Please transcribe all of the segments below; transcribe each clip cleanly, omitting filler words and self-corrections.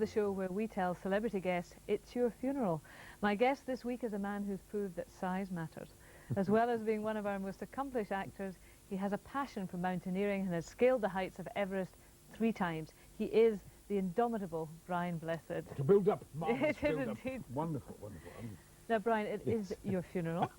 the show where we tell celebrity guests it's your funeral. My guest this week is a man who's proved that size matters. As well as being one of our most accomplished actors, he has a passion for mountaineering and has scaled the heights of Everest 3 times. He is the indomitable Brian Blessed. To build up, It is build up. indeed. Wonderful, wonderful. Now, Brian, it Yes. is your funeral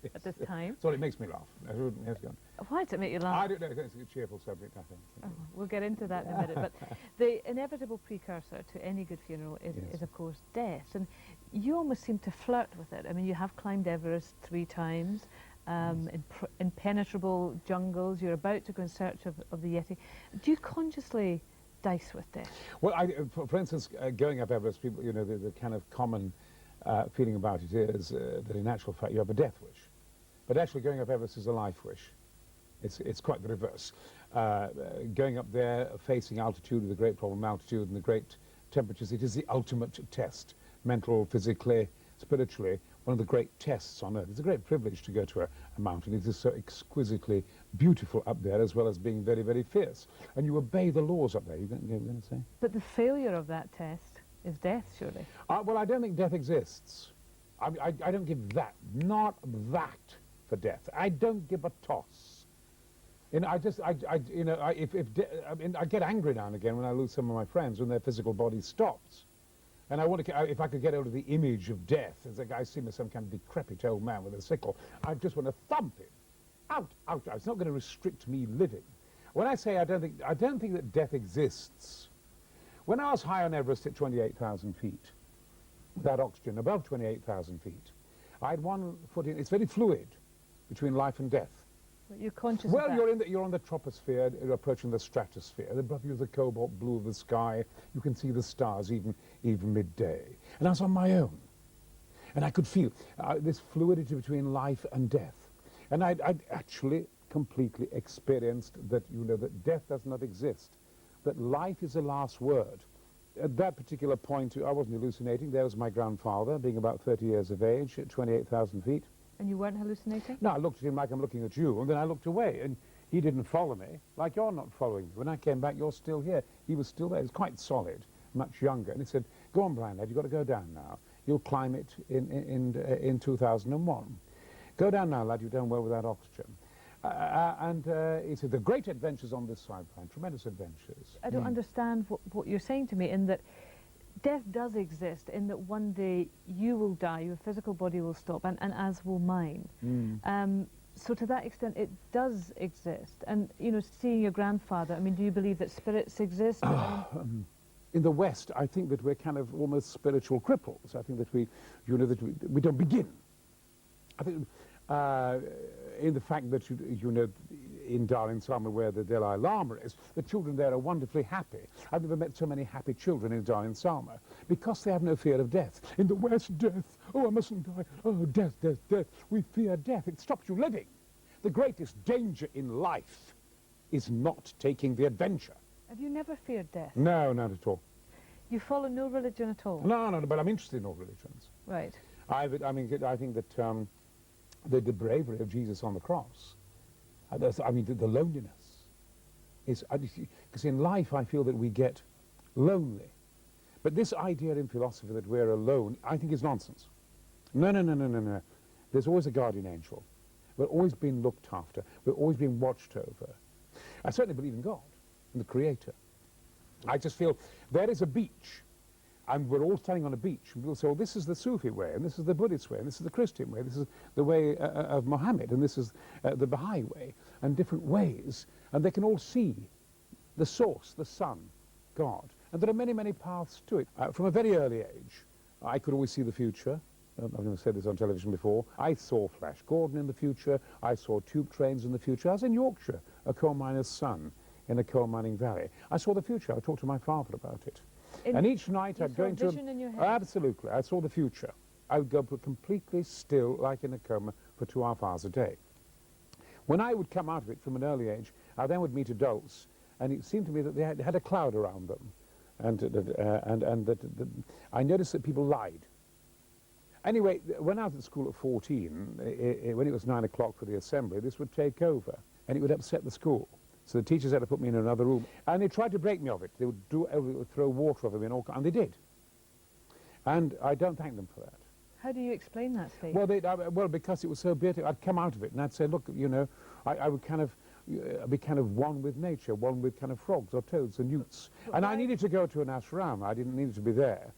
Yes. at this time. Sorry, it makes me laugh. Yes, go on. Why does it make you laugh? I don't know, it's a cheerful subject, I think. Oh, we'll get into that in a minute, but the inevitable precursor to any good funeral is of course, death. And you almost seem to flirt with it. I mean, you have climbed Everest 3 times, in impenetrable jungles. You're about to go in search of the Yeti. Do you consciously dice with death? Well, for instance, going up Everest, people, you know, the kind of common feeling about it is that in actual fact you have a death wish. But actually going up Everest is a life wish. It's quite the reverse. Going up there, facing altitude with the great problem, altitude and the great temperatures, it is the ultimate test, mental, physically, spiritually, one of the great tests on Earth. It's a great privilege to go to a mountain. It is so exquisitely beautiful up there, as well as being very, very fierce. And you obey the laws up there, you're going to say? But the failure of that test is death, surely. Well, I don't think death exists. I don't give that, not that for death. I don't give a toss. You know, I get angry now and again when I lose some of my friends when their physical body stops. And I want to, if I could get out of the image of death, as a guy seeing as some kind of decrepit old man with a sickle, I just want to thump him. Out, out, out. It's not going to restrict me living. When I say I don't think that death exists, when I was high on Everest at 28,000 feet, without oxygen, above 28,000 feet, I had one foot in, it's very fluid between life and death. But you're conscious Well, of that. you're on the troposphere, you're approaching the stratosphere. Above you is the cobalt blue of the sky. You can see the stars even midday. And I was on my own. And I could feel this fluidity between life and death. And I'd actually completely experienced that, you know, that death does not exist, that life is the last word. At that particular point, I wasn't hallucinating. There was my grandfather, being about 30 years of age, at 28,000 feet. And you weren't hallucinating? No, I looked at him like I'm looking at you, and then I looked away, and he didn't follow me, like you're not following me. When I came back, you're still here. He was still there. He was quite solid, much younger. And he said, go on, Brian, lad, you've got to go down now. You'll climb it in 2001. Go down now, lad, you've done well without oxygen. He said, the great adventures on this side, Brian, tremendous adventures. I don't understand what you're saying to me, in that death does exist, in that one day you will die, your physical body will stop, and as will mine. So to that extent, it does exist. And, you know, seeing your grandfather, I mean, do you believe that spirits exist? In the West, I think that we're kind of almost spiritual cripples. I think that we don't begin. I think in the fact that, you know, in Dar es Salaam, where the Dalai Lama is, the children there are wonderfully happy. I've never met so many happy children in Dar es Salaam, because they have no fear of death. In the West, death, oh, I mustn't die, oh, death, death, death. We fear death, it stops you living. The greatest danger in life is not taking the adventure. Have you never feared death? No, not at all. You follow no religion at all? No, but I'm interested in all religions. Right. I think that the bravery of Jesus on the cross, the loneliness is, because in life I feel that we get lonely. But this idea in philosophy that we're alone, I think is nonsense. No. There's always a guardian angel. We're always being looked after. We're always being watched over. I certainly believe in God, in the Creator. I just feel there is a beach, and we're all standing on a beach, and people say, well, this is the Sufi way, and this is the Buddhist way, and this is the Christian way, this is the way of Muhammad, and this is the Baha'i way, and different ways, and they can all see the source, the sun, God. And there are many, many paths to it. From a very early age, I could always see the future. I've never said this on television before. I saw Flash Gordon in the future. I saw tube trains in the future. I was in Yorkshire, a coal miner's son in a coal mining valley. I saw the future. I talked to my father about it. And each night I'd go into vision in your head? Absolutely. I saw the future. I would go completely still, like in a coma, for 2.5 hours a day. When I would come out of it from an early age, I then would meet adults, and it seemed to me that they had a cloud around them, and that I noticed that people lied. Anyway, when I was at school at 14, when it was 9 o'clock for the assembly, this would take over, and it would upset the school. So the teachers had to put me in another room. And they tried to break me of it. They would throw water over me and they did. And I don't thank them for that. How do you explain that state? Well, because it was so beautiful. I'd come out of it and I'd say, look, you know, I would kind of be kind of one with nature, one with kind of frogs or toads and newts. And I needed to go to an ashram. I didn't need to be there.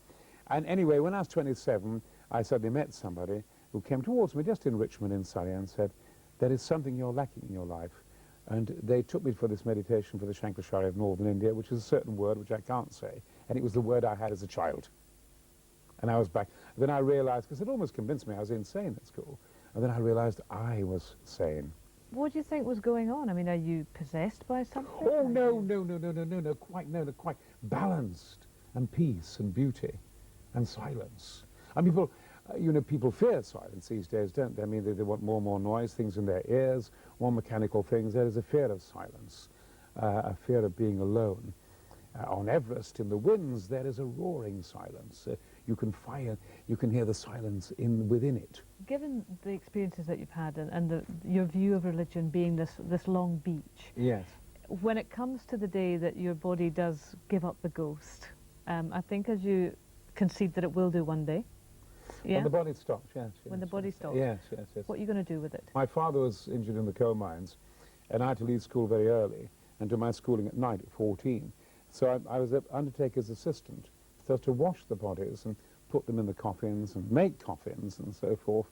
And anyway, when I was 27, I suddenly met somebody who came towards me just in Richmond in Surrey and said, there is something you're lacking in your life. And they took me for this meditation for the Shankaracharya of Northern India, which is a certain word which I can't say. And it was the word I had as a child. And I was back. Then I realized, because it almost convinced me I was insane at school, and then I realized I was sane. What do you think was going on? I mean, are you possessed by something? Oh, no, quite balanced, and peace, and beauty, and silence. And people, you know, people fear silence these days, don't they? I mean, they want more and more noise, things in their ears, more mechanical things. There is a fear of silence, a fear of being alone. On Everest, in the winds, there is a roaring silence. You can hear the silence within it. Given the experiences that you've had and your view of religion being this long beach, Yes. when it comes to the day that your body does give up the ghost, I think as you concede that it will do one day. Yeah? When the body stops, yes. When the body stops? Yes. What are you going to do with it? My father was injured in the coal mines, and I had to leave school very early and do my schooling at night at 14. So I was an undertaker's assistant, so to wash the bodies and put them in the coffins and make coffins and so forth.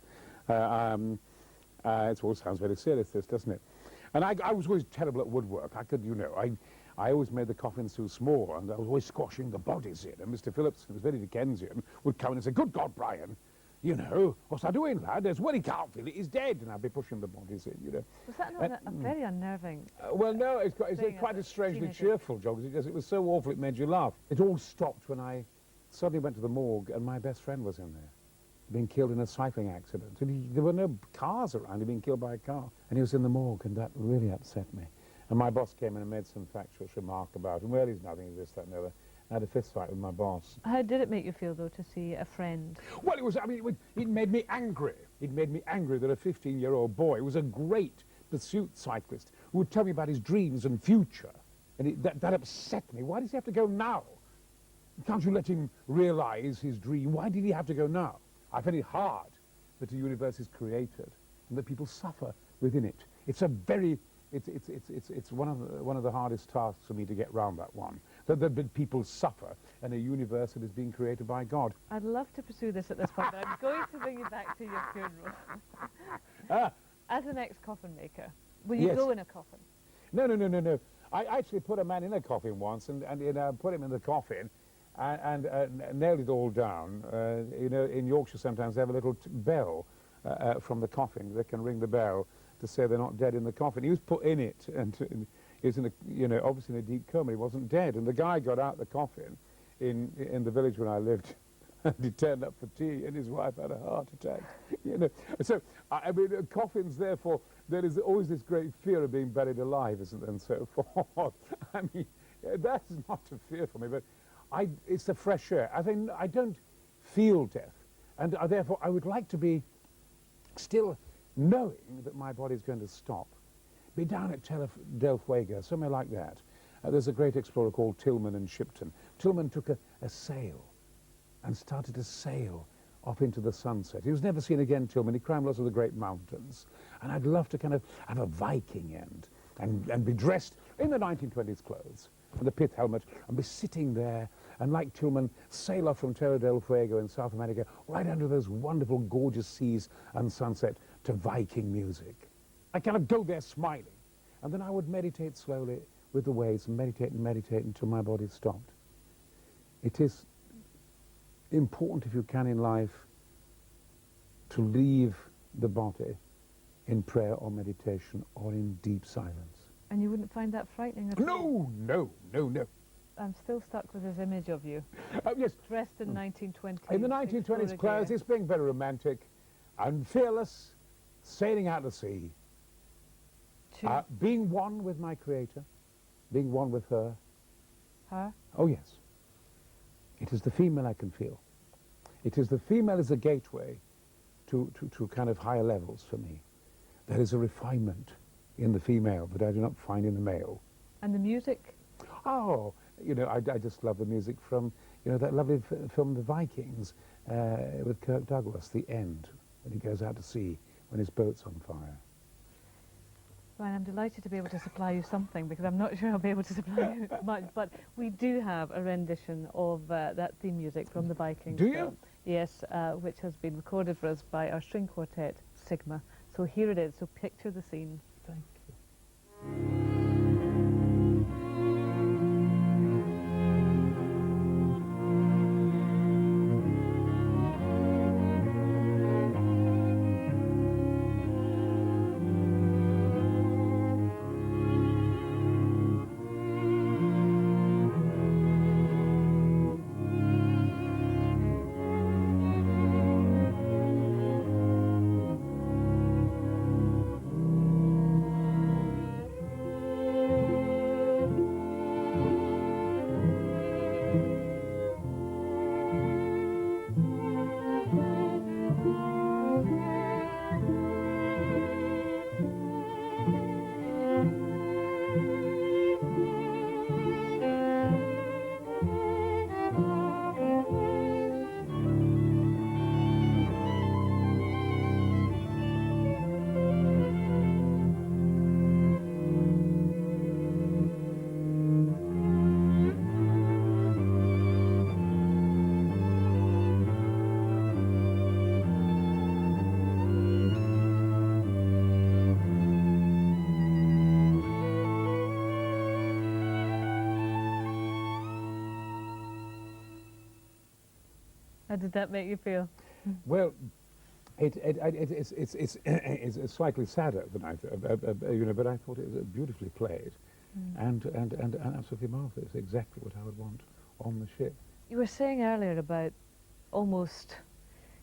It all sounds very serious, this, doesn't it? And I was always terrible at woodwork. I could, you know, I always made the coffins too small, and I was always squashing the bodies in. And Mr. Phillips, who was very Dickensian, would come in and say, "Good God, Brian, you know, what's I doing, lad? There's when he can't feel it, he's dead." And I'd be pushing the bodies in, you know. Was that not a very unnerving? Well, no, it's quite a strangely cheerful job, because it was so awful it made you laugh. It all stopped when I suddenly went to the morgue, and my best friend was in there, being killed in a cycling accident. And there were no cars around, he'd been killed by a car. And he was in the morgue, and that really upset me. And my boss came in and made some factious remark about him. Well, he's nothing, he's this, that, and the other. I had a fist fight with my boss. How did it make you feel, though, to see a friend? Well, it made me angry. It made me angry that a 15-year-old boy was a great pursuit cyclist who would tell me about his dreams and future. And that upset me. Why does he have to go now? Can't you let him realize his dream? Why did he have to go now? I find it hard that a universe is created and that people suffer within it. It's one of the hardest tasks for me to get round that one. That people suffer in a universe that is being created by God. I'd love to pursue this at this point, but I'm going to bring you back to your funeral. As an ex-coffin maker, will you go in a coffin? No. I actually put a man in a coffin once and put him in the coffin and nailed it all down. You know, in Yorkshire sometimes they have a little bell from the coffin. They can ring the bell to say they're not dead in the coffin. He was put in it, and he was in a, you know, obviously in a deep coma. He wasn't dead, and the guy got out the coffin in the village where I lived, and he turned up for tea, and his wife had a heart attack. You know, so I mean, coffins. Therefore, there is always this great fear of being buried alive, isn't there, and so forth. I mean, that's not a fear for me, but it's the fresh air. I think I don't feel death, and therefore I would like to be still knowing that my body's going to stop. Be down at Del Fuego, somewhere like that. There's a great explorer called Tillman and Shipton. Tillman took a sail and started to sail off into the sunset. He was never seen again, Tillman. He climbed lots of the great mountains. And I'd love to kind of have a Viking end and be dressed in the 1920s clothes, with a pith helmet, and be sitting there and, like Tillman, sail off from Terra del Fuego in South America, right under those wonderful, gorgeous seas and sunset to Viking music. I kind of go there smiling, and then I would meditate slowly with the waves, and meditate until my body stopped. It is important, if you can in life, to leave the body in prayer or meditation or in deep silence. And you wouldn't find that frightening at all? No. I'm still stuck with this image of you. Yes. Dressed in 1920s. In the 1920s clothes, it's being very romantic and fearless, sailing out to sea, being one with my Creator, being one with her. Her? Oh, yes. It is the female I can feel. It is the female as a gateway to kind of higher levels for me. There is a refinement in the female that I do not find in the male. And the music? Oh, you know, I just love the music from, you know, that lovely film The Vikings with Kirk Douglas, The End, when he goes out to sea when his boat's on fire. Ryan, I'm delighted to be able to supply you something because I'm not sure I'll be able to supply you much, but we do have a rendition of that theme music from the Vikings Do you? film. Yes, which has been recorded for us by our string quartet, Sigma. So here it is, so picture the scene. Thank you. How did that make you feel? Well, it's slightly sadder than I thought, you know, but I thought it was beautifully played, and absolutely marvelous. Exactly what I would want on the ship. You were saying earlier about almost,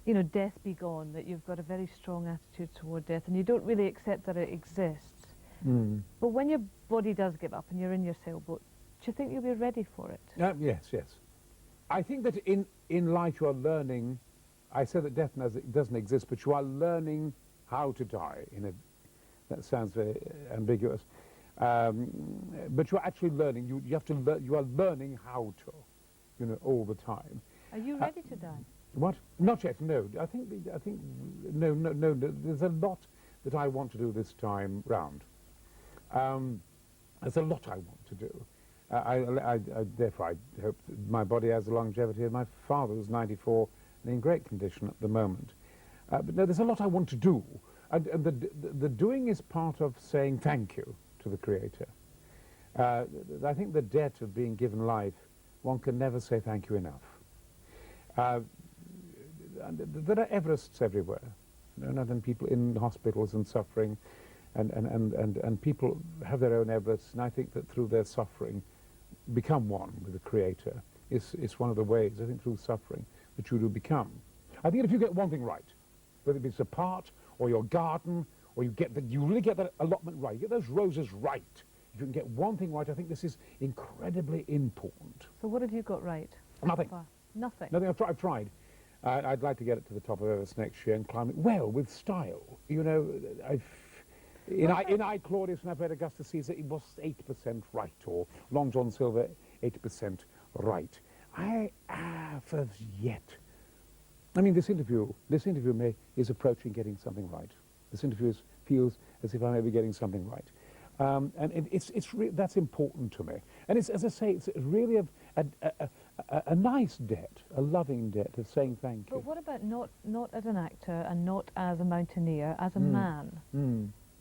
you know, death be gone, that you've got a very strong attitude toward death and you don't really accept that it exists. But when your body does give up and you're in your sailboat, do you think you'll be ready for it? Yes, yes. I think that in life you are learning. I say that death doesn't exist, but you are learning how to die. That sounds very ambiguous, but you're actually learning. You have to learn. You are learning how to, you know, all the time. Are you ready to die? What? Not yet. No. I think no. There's a lot that I want to do this time round. There's a lot I want to do. Therefore, I hope that my body has the longevity of my father, who's 94 and in great condition at the moment. But no, there's a lot I want to do. And the doing is part of saying thank you to the Creator. I think the debt of being given life, one can never say thank you enough. There are Everests everywhere, you know, and people in hospitals and suffering, and people have their own Everests, and I think that through their suffering, become one with the Creator. It's one of the ways, I think, through suffering that you do become. I think if you get one thing right, whether it's a part or your garden, or you really get that allotment right, you get those roses right. If you can get one thing right, I think this is incredibly important. So what have you got right? Nothing. Nothing? Nothing. I've tried. I'd like to get it to the top of Everest next year and climb it well, with style. You know, in I, Claudius, and I've read Augustus Caesar, it was 80% right, or Long John Silver, 80% right. I have as yet. I mean, this interview is approaching getting something right. This interview feels as if I may be getting something right. And that's important to me. And it's, as I say, it's really a nice debt, a loving debt of saying thank you. But what about not as an actor and not as a mountaineer, as a man?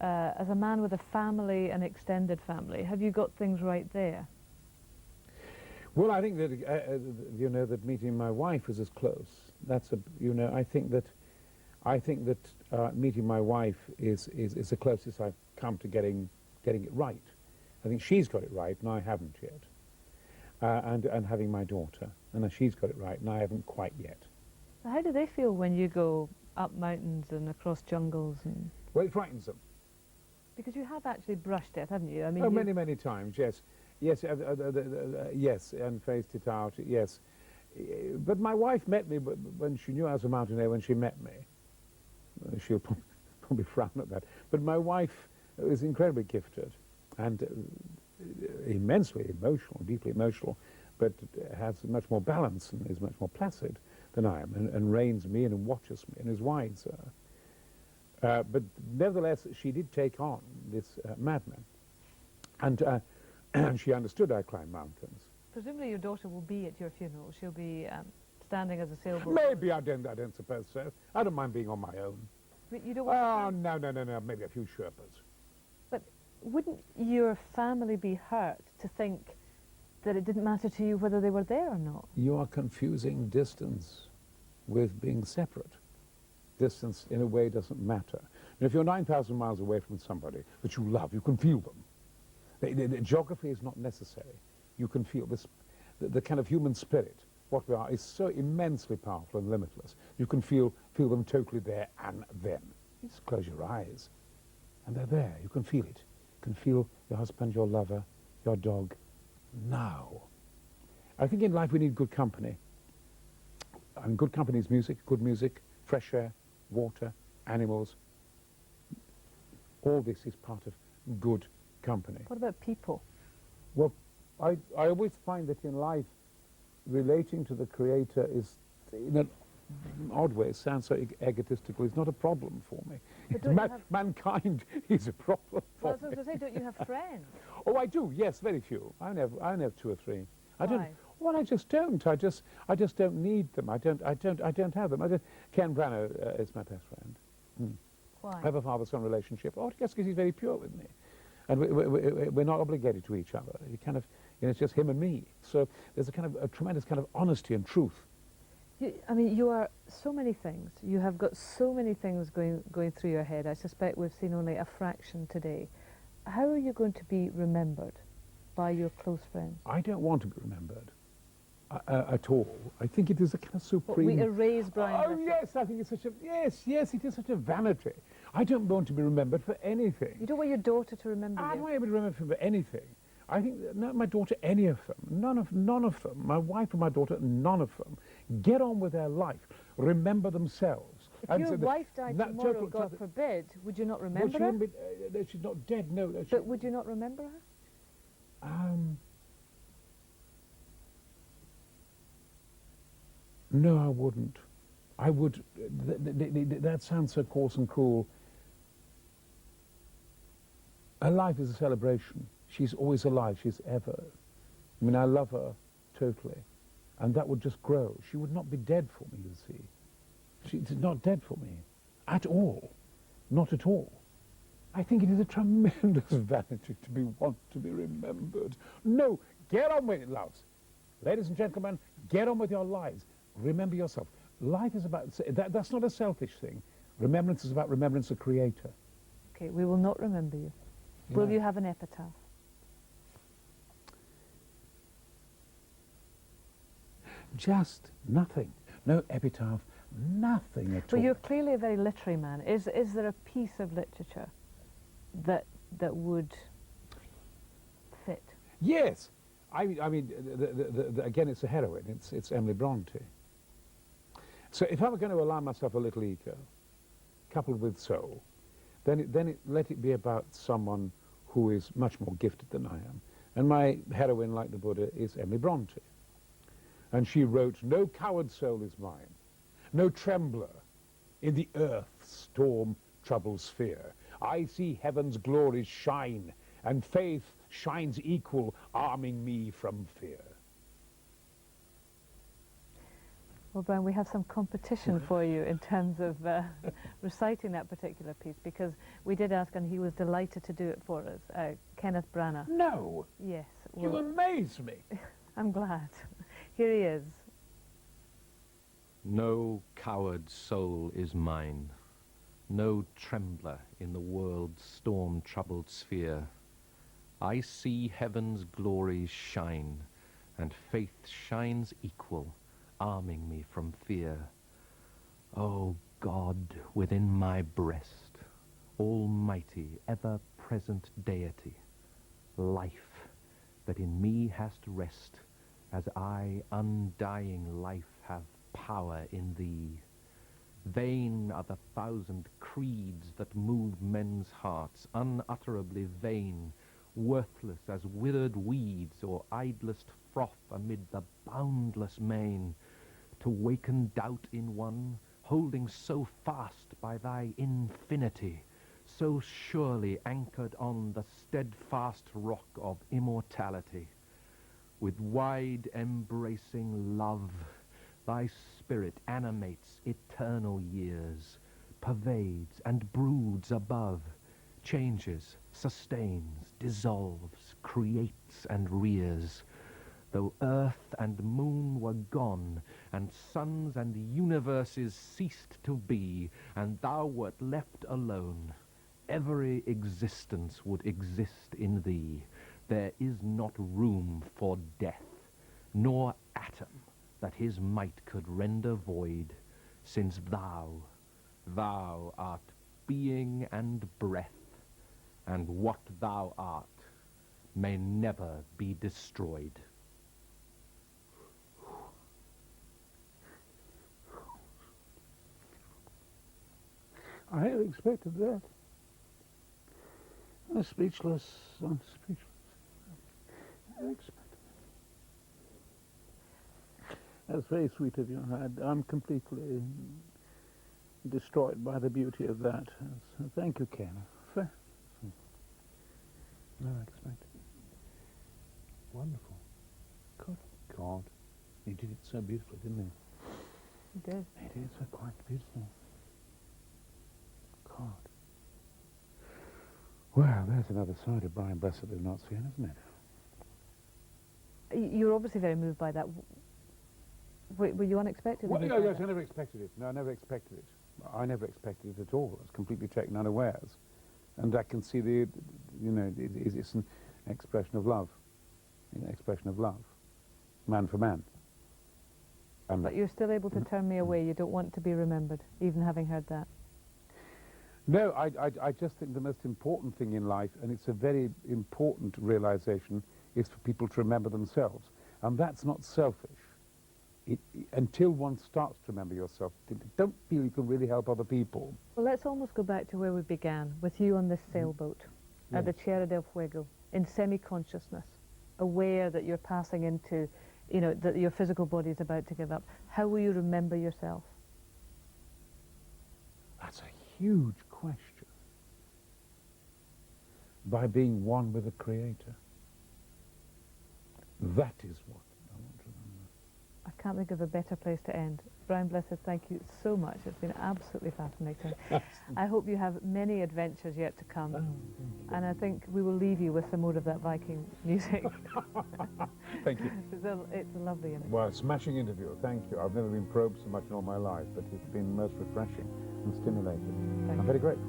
As a man with a family, an extended family, have you got things right there? Well, I think that you know, that meeting my wife is as close. That's you know, I think that meeting my wife is the closest I've come to getting it right. I think she's got it right and I haven't yet. And having my daughter, and she's got it right and I haven't quite yet. So how do they feel when you go up mountains and across jungles? And well, it frightens them. Because you have actually brushed it, haven't you? I mean, many times, yes. Yes, yes, and faced it out, yes. But my wife met me when she knew I was a mountaineer. When she met me, she'll probably frown at that. But my wife is incredibly gifted and immensely emotional, deeply emotional, but has much more balance and is much more placid than I am, and reins me in and watches me and is wiser. But nevertheless, she did take on this madman, and and she understood I climb mountains. Presumably your daughter will be at your funeral. She'll be standing as a sailboat. Maybe I don't suppose so. I don't mind being on my own. But you don't want Oh, no, maybe a few Sherpas. But wouldn't your family be hurt to think that it didn't matter to you whether they were there or not? You are confusing distance with being separate. Distance, in a way, doesn't matter. And if you're 9,000 miles away from somebody that you love, you can feel them. The geography is not necessary. You can feel this, the kind of human spirit, what we are, is so immensely powerful and limitless. You can feel them totally there and then. You just close your eyes, and they're there. You can feel it. You can feel your husband, your lover, your dog, now. I think in life we need good company. And good company is music, good music, fresh air, water, animals. All this is part of good company. What about people? Well, I always find that in life, relating to the Creator is, in an odd way, it sounds so egotistical, it's not a problem for me. But don't you have- Mankind is a problem Well, I for was going me. to say, don't you have friends? Oh, I do, yes, very few. I only have 2 or 3. I don't. Why? Well, I just don't. I just don't need them. I don't have them. Ken Branagh is my best friend. Why? I have a father-son relationship. Oh, yes, because he's very pure with me. And we're not obligated to each other. You kind of, it's just him and me. So there's a tremendous kind of honesty and truth. I mean, you are so many things. You have got so many things going through your head. I suspect we've seen only a fraction today. How are you going to be remembered by your close friends? I don't want to be remembered at all. I think it is a kind of What, supreme... we erase Brian Oh, Griffin? yes, I think it's such a... Yes, it is such a vanity. I don't want to be remembered for anything. You don't want your daughter to remember I you? don't want to be remembered for anything. I think, not my daughter, any of them. None of them. My wife and my daughter, none of them. Get on with their life. Remember themselves. If your wife died tomorrow, God forbid, would you not remember her? She's not dead, no. But would you not remember her? No, I wouldn't. I would... that sounds so coarse and cruel. Her life is a celebration. She's always alive. She's ever. I mean, I love her totally. And that would just grow. She would not be dead for me, you see. She's not dead for me. At all. Not at all. I think it is a tremendous vanity want to be remembered. No, get on with it, loves. Ladies and gentlemen, get on with your lives. Remember yourself. Life is about... that's not a selfish thing. Remembrance is about remembrance of Creator. Okay, we will not remember you. Will Yeah. you have an epitaph? Just nothing. No epitaph, nothing at Well, all. you're clearly a very literary man. Is there a piece of literature that would fit? Yes. I mean, again, it's a heroine. It's Emily Bronte. So if I were going to allow myself a little ego, coupled with soul, then let it be about someone who is much more gifted than I am. And my heroine, like the Buddha, is Emily Bronte. And she wrote, "No coward soul is mine, no trembler in the earth's storm-troubled sphere. I see heaven's glories shine, and faith shines equal, arming me from fear." Well, Brian, we have some competition for you in terms of reciting that particular piece, because we did ask, and he was delighted to do it for us. Kenneth Branagh. No, Yes. you Well, amaze me. I'm glad. Here he is. No coward soul is mine, no trembler in the world's storm-troubled sphere. I see heaven's glories shine, and faith shines equal, arming me from fear. O God within my breast, almighty, ever-present deity, life that in me hast rest, as I, undying life, have power in thee. Vain are the thousand creeds that move men's hearts, unutterably vain, worthless as withered weeds or idlest froth amid the boundless main. To waken doubt in one, holding so fast by thy infinity, so surely anchored on the steadfast rock of immortality. With wide embracing love, thy spirit animates eternal years, pervades and broods above, changes, sustains, dissolves, creates and rears. Though earth and moon were gone, and suns and universes ceased to be, and thou wert left alone, every existence would exist in thee. There is not room for death, nor atom that his might could render void, since thou art being and breath, and what thou art may never be destroyed. I had expected that. I'm speechless. I'm speechless. I expected that. That's very sweet of you. I'm completely destroyed by the beauty of that. So thank you, Ken. No, I expected it. Wonderful. Good God. He did it so beautifully, didn't he? He did. He did so quite beautiful. God. Well, there's another side of Brian Blessed we've not seen, isn't it? You're obviously very moved by that. Were you unexpected? Well, yes, I never expected it. No, I never expected it. I never expected it at all. I was completely taken unawares. And I can see it's an expression of love. An expression of love. Man for man. But you're still able to turn me away. You don't want to be remembered, even having heard that. No, I just think the most important thing in life, and it's a very important realization, is for people to remember themselves. And that's not selfish. Until one starts to remember yourself, don't feel you can really help other people. Well, let's almost go back to where we began, with you on this sailboat at the Tierra del Fuego, in semi-consciousness, aware that you're passing into, that your physical body is about to give up. How will you remember yourself? That's a huge question. By being one with the Creator. That is what I want to remember. I can't think of a better place to end. Brian Blessed, thank you so much. It's been absolutely fascinating. I hope you have many adventures yet to come. And I think we will leave you with some more of that Viking music. Thank you. It's a lovely image. Well, smashing interview. Thank you. I've never been probed so much in all my life, but it's been most refreshing and stimulating. I'm very grateful.